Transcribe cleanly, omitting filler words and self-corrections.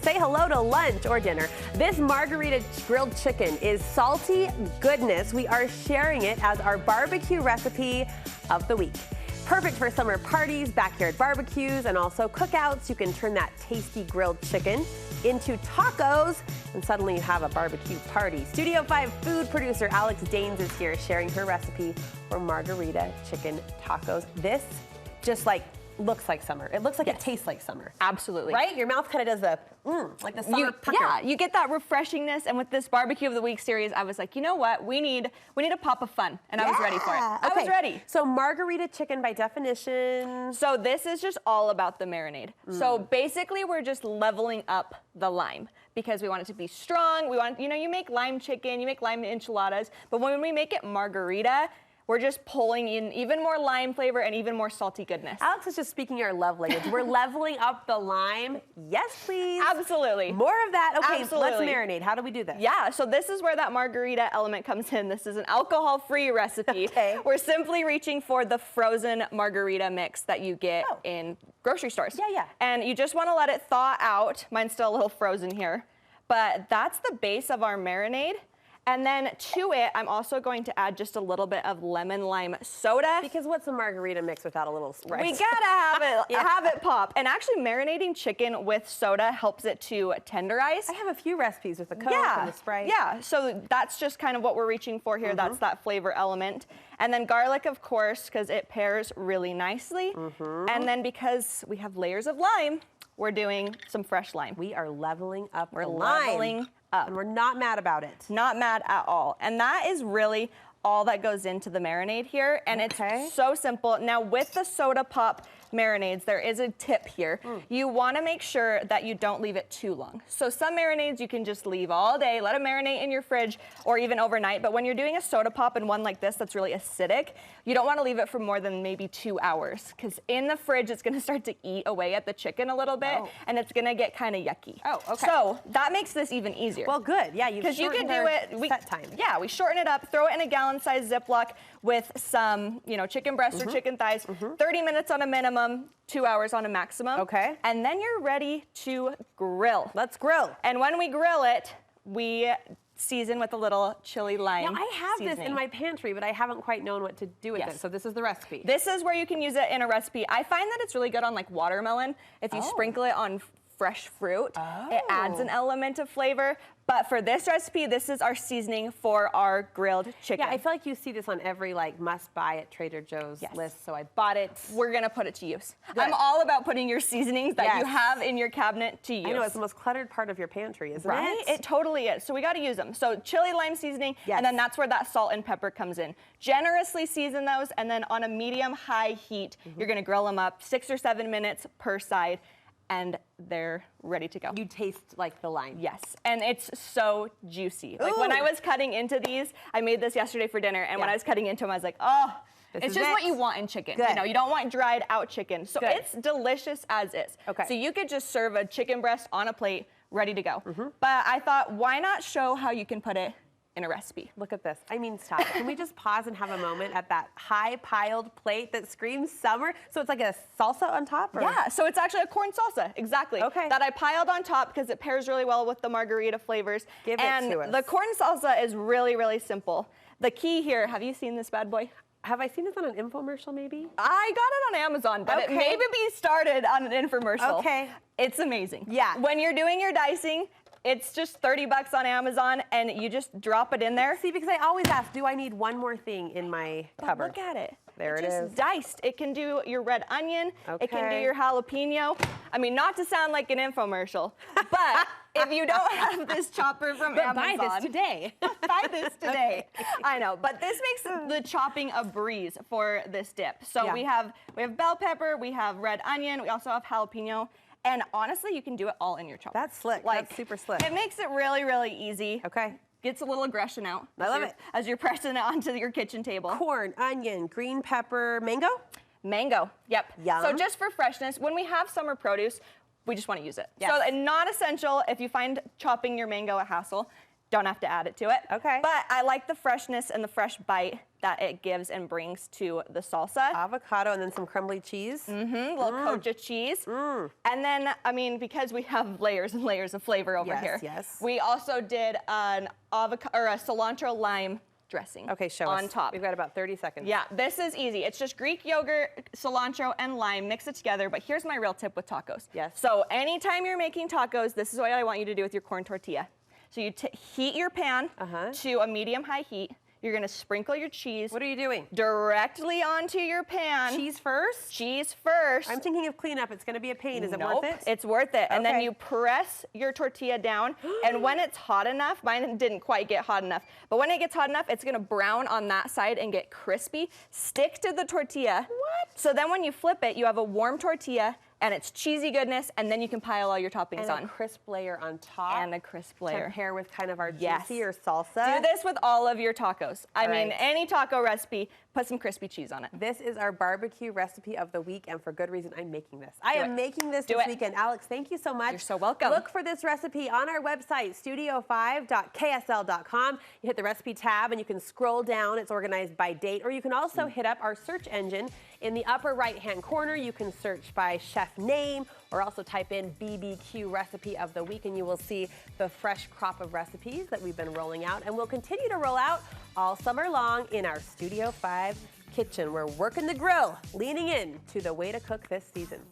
Say hello to lunch or dinner. This Margarita Grilled Chicken is salty goodness. We are sharing it as our barbecue recipe of the week. Perfect for summer parties, backyard barbecues, and also cookouts. You can turn that tasty grilled chicken into tacos, and suddenly you have a barbecue party. Studio 5 food producer Alex Daynes is here sharing her recipe for Margarita Chicken Tacos. This just looks like summer. It looks like it tastes like summer. Absolutely. Right? Your mouth kind of does like the summer pucker. Yeah, you get that refreshingness, and with this Barbecue of the Week series, I was like, you know what? We need a pop of fun, and I was ready for it. I was ready. So Margarita chicken by definition. So this is just all about the marinade. So basically, we're just leveling up the lime because we want it to be strong. We want, you make lime chicken, you make lime enchiladas, but when we make it margarita, we're just pulling in even more lime flavor and even more salty goodness. Alex is just speaking our love language. We're leveling up the lime. Yes, please. Absolutely. More of that. Okay, Absolutely. Let's marinate. How do we do this? Yeah, so this is where that margarita element comes in. This is an alcohol-free recipe. Okay. We're simply reaching for the frozen margarita mix that you get in grocery stores. Yeah. And you just want to let it thaw out. Mine's still a little frozen here. But that's the base of our marinade. And then to it, I'm also going to add just a little bit of lemon lime soda. Because what's a margarita mix without a little Sprite? We gotta have it pop. And actually marinating chicken with soda helps it to tenderize. I have a few recipes with the Coke and the Sprite. Yeah, so that's just kind of what we're reaching for here. That's that flavor element. And then garlic, of course, because it pairs really nicely. And then because we have layers of lime, we're doing some fresh lime. We are leveling up We're the lime. leveling up. And we're not mad about it. Not mad at all. And that is really all that goes into the marinade here. And it's so simple. Now with the soda pop marinades, there is a tip here. You want to make sure that you don't leave it too long. So some marinades you can just leave all day, let it marinate in your fridge or even overnight. But when you're doing a soda pop and one like this that's really acidic, you don't want to leave it for more than maybe 2 hours because in the fridge it's going to start to eat away at the chicken a little bit and it's going to get kind of yucky. Oh, okay. So that makes this even easier. Well, good. Yeah, because you can do it set time. Yeah, we shorten it up, throw it in a gallon-sized Ziploc with some, chicken breasts or chicken thighs. 30 minutes on a minimum, 2 hours on a maximum. Okay. And then you're ready to grill. Let's grill. And when we grill it, we season with a little chili lime Now, I have seasoning. this in my pantry, but I haven't quite known what to do with it. So this is the recipe. This is where you can use it in a recipe. I find that it's really good on watermelon. If you sprinkle it on fresh fruit, it adds an element of flavor. But for this recipe, this is our seasoning for our grilled chicken. Yeah, I feel like you see this on every must-buy at Trader Joe's list, so I bought it. We're gonna put it to use. Good. I'm all about putting your seasonings that you have in your cabinet to use. I know, it's the most cluttered part of your pantry, isn't it? It totally is. So we gotta use them. So chili lime seasoning, and then that's where that salt and pepper comes in. Generously season those, and then on a medium-high heat, you're gonna grill them up 6 or 7 minutes per side, and they're ready to go. You taste the lime. Yes, and it's so juicy. When I was cutting into these, I made this yesterday for dinner, and when I was cutting into them, I was like, oh, it's just what you want in chicken. Good. You don't want dried out chicken. So it's delicious as is. Okay. So you could just serve a chicken breast on a plate, ready to go. But I thought, why not show how you can put it in a recipe? Look at this. I mean, stop. Can we just pause and have a moment at that high-piled plate that screams summer? So it's like a salsa on top? Or? Yeah, so it's actually a corn salsa, exactly. Okay. That I piled on top because it pairs really well with the margarita flavors. Give it to us. And the corn salsa is really, really simple. The key here, have you seen this bad boy? Have I seen this on an infomercial, maybe? I got it on Amazon, but it maybe started on an infomercial. Okay. It's amazing. Yeah. When you're doing your dicing, it's just 30 bucks on Amazon, and you just drop it in there. See, because I always ask, do I need one more thing in my cupboard? Look at it. There it is. is. Diced. It can do your red onion. It can do your jalapeno. I mean, not to sound like an infomercial, but if you don't have this chopper from Amazon. Buy this today. Buy this today. I know, but this makes the chopping a breeze for this dip. So we have bell pepper, we have red onion, we also have jalapeno. And honestly, you can do it all in your chopper. That's slick. That's super slick. It makes it really, really easy. Okay. Gets a little aggression out. I love it. As you're pressing it onto your kitchen table. Corn, onion, green pepper, mango? Mango, yep. Yum. So just for freshness, when we have summer produce, we just want to use it. So not essential if you find chopping your mango a hassle. don't have to add it to it. Okay. But I like the freshness and the fresh bite that it gives and brings to the salsa. Avocado and then some crumbly cheese. Little Koja cheese. And then, I mean, because we have layers and layers of flavor over here, we also did an avocado or a cilantro lime dressing. Okay, show us. On top. We've got about 30 seconds. Yeah, this is easy. It's just Greek yogurt, cilantro, and lime. Mix it together. But here's my real tip with tacos. Yes. So anytime you're making tacos, this is what I want you to do with your corn tortilla. So you heat your pan to a medium-high heat. You're gonna sprinkle your cheese. What are you doing? Directly onto your pan. Cheese first? Cheese first. I'm thinking of cleanup. It's gonna be a pain. Is it worth it? It's worth it. And then you press your tortilla down. And when it's hot enough, mine didn't quite get hot enough, but when it gets hot enough, it's gonna brown on that side and get crispy. Stick to the tortilla. What? So then when you flip it, you have a warm tortilla and it's cheesy goodness, and then you can pile all your toppings on. And a crisp layer on top. And a crisp layer. To pair with kind of our juicier salsa. Do this with all of your tacos. I mean, any taco recipe, put some crispy cheese on it. This is our barbecue recipe of the week, and for good reason, I'm making this. I am making this weekend. Alex, thank you so much. You're so welcome. Look for this recipe on our website, studio5.ksl.com. You hit the recipe tab, and you can scroll down. It's organized by date, or you can also hit up our search engine. In the upper right-hand corner, you can search by chef name, or also type in BBQ recipe of the week, and you will see the fresh crop of recipes that we've been rolling out, and we'll continue to roll out all summer long in our Studio 5 kitchen. We're working the grill, leaning in to the way to cook this season.